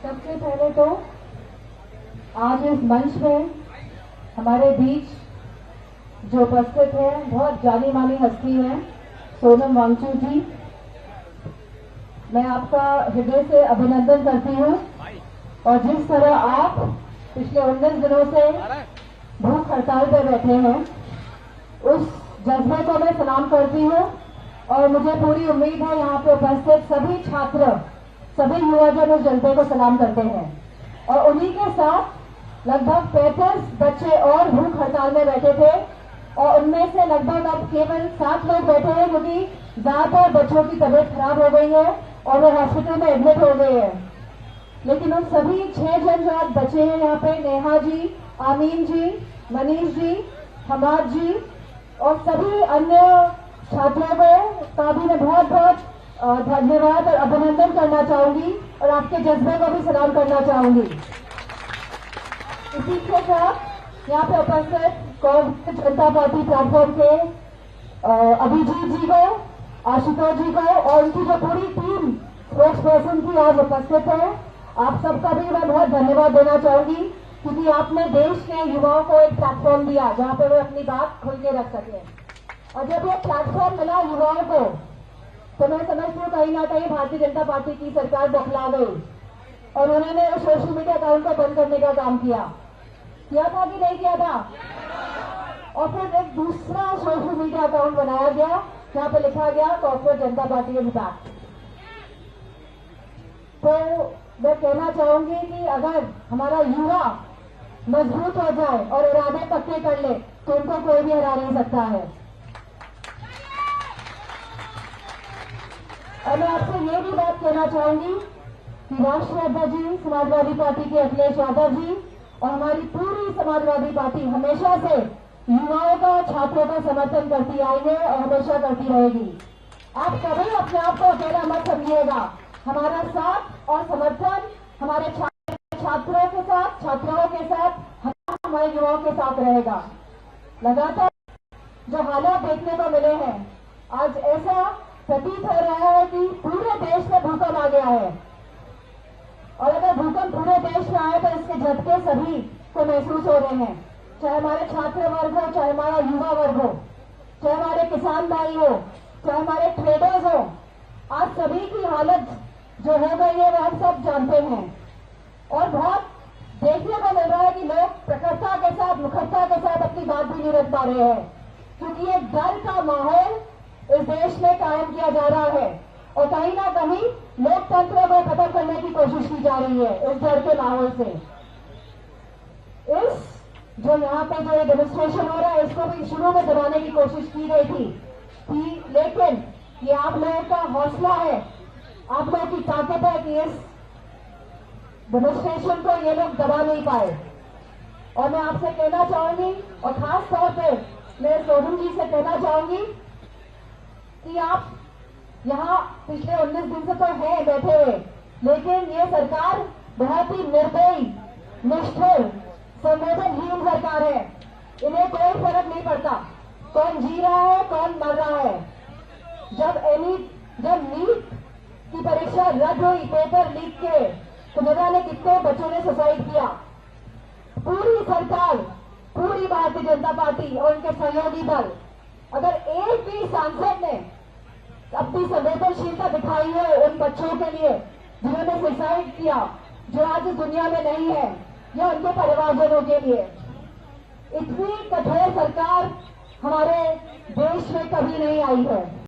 सबसे पहले तो आज इस मंच में हमारे बीच जो उपस्थित है बहुत जानी मानी हस्ती है सोनम वांगचुक जी, मैं आपका हृदय से अभिनंदन करती हूँ। और जिस तरह आप पिछले 19 दिनों से भूख हड़ताल पर बैठे हैं, उस जज्बे को मैं सलाम करती हूँ। और मुझे पूरी उम्मीद है यहाँ पे उपस्थित सभी छात्र, सभी युवाजन उस जज्बे को सलाम करते हैं। और उन्हीं के साथ लगभग 35 बच्चे और भूख हड़ताल में बैठे थे, और उनमें से लगभग अब केवल 7 लोग बैठे हैं, क्योंकि ज्यादातर बच्चों की तबीयत खराब हो गई है और वो हॉस्पिटल में एडमिट हो गए हैं। लेकिन उन सभी 6 जन जो आज बचे हैं यहाँ पे, नेहा जी, आमीन जी, मनीष जी, हमाद जी और सभी अन्य छात्रों का भी मैं बहुत बहुत धन्यवाद और अभिनंदन करना चाहूंगी और आपके जज्बे को भी सलाम करना चाहूंगी। इसी के साथ यहाँ पे उपस्थित कांग्रेस जनता पार्टी प्लेटफॉर्म के अभिजीत जी को, आशुतोष जी को और उनकी जो पूरी टीम स्पोक्स पर्सन की आज उपस्थित है, आप सबका भी मैं बहुत धन्यवाद देना चाहूंगी, क्योंकि आपने देश के युवाओं को एक प्लेटफॉर्म दिया जहां पे वो अपनी बात खुल के रख सके। और जब ये प्लेटफॉर्म मिला युवाओं को, तो मैं समझती हूँ कहीं ना कहीं भारतीय जनता पार्टी की सरकार बौखला गई और उन्होंने सोशल मीडिया अकाउंट को बंद करने का काम किया था कि नहीं किया था? और फिर एक दूसरा सोशल मीडिया अकाउंट बनाया गया जहां पे लिखा गया कांग्रेस जनता पार्टी इज बैक। तो मैं कहना चाहूंगी कि अगर हमारा युवा मजबूत हो जाए और इरादे पक्के कर ले तो उनको कोई भी हरा नहीं सकता है। और मैं आपसे ये भी बात कहना चाहूंगी कि राष्ट्रीय अध्यक्ष जी समाजवादी पार्टी के अखिलेश यादव जी और हमारी पूरी समाजवादी पार्टी हमेशा से युवाओं का, छात्रों का समर्थन करती आई है और हमेशा करती रहेगी। आप कभी अपने आप को अकेला मत समझिएगा। हमारा साथ और समर्थन हमारे छात्रों के साथ, छात्राओं के साथ, हमारे युवाओं के साथ रहेगा। लगातार जो हालात देखने को मिले हैं, आज ऐसा प्रतीत हो रहा है कि पूरे देश में भूकंप आ गया है। और अगर भूकंप पूरे देश में आए तो इसके झटके सभी को महसूस हो रहे हैं, चाहे हमारे छात्र वर्ग हो, चाहे हमारा युवा वर्ग हो, चाहे हमारे किसान भाई हो, चाहे हमारे ट्रेडर्स हो। आज सभी की हालत जो हो गई है वो हम सब जानते हैं। और बहुत देखने को मिल रहा है कि लोग प्रखरता के साथ, मुखरता के साथ अपनी बात भी नहीं रख पा रहे हैं, क्योंकि एक डर का माहौल इस देश में कायम किया जा रहा है और कहीं ना कहीं लोकतंत्र को खत्म करने की कोशिश की जा रही है इस डर के माहौल से। इस जो यहाँ पे जो डेमोन्स्ट्रेशन हो रहा है, इसको भी शुरू में दबाने की कोशिश की गई थी, लेकिन ये आप लोगों का हौसला है, आप लोगों की ताकत है कि इस डेमोन्स्ट्रेशन को ये लोग दबा नहीं पाए। और मैं आपसे कहना चाहूंगी और खास तौर पे मैं सोनम जी से कहना चाहूंगी कि आप यहाँ पिछले 19 दिन से तो हैं बैठे हुए, लेकिन ये सरकार बहुत ही निर्दयी, निष्ठुर, संवेदनहीन सरकार है। इन्हें कोई फर्क नहीं पड़ता कौन जी रहा है, कौन मर रहा है। जब नीट की परीक्षा रद्द हुई, पेपर लीक के, तो न जाने कितने बच्चों ने सुसाइड किया। पूरी सरकार, पूरी भारतीय जनता पार्टी और उनके सहयोगी दल, अगर एक भी सांसद ने अपनी संवेदनशीलता दिखाई है उन बच्चों के लिए जिन्होंने सुसाइड किया, जो आज इस दुनिया में नहीं है, या उनके परिवारजनों के लिए, इतनी कठोर सरकार हमारे देश में कभी नहीं आई है।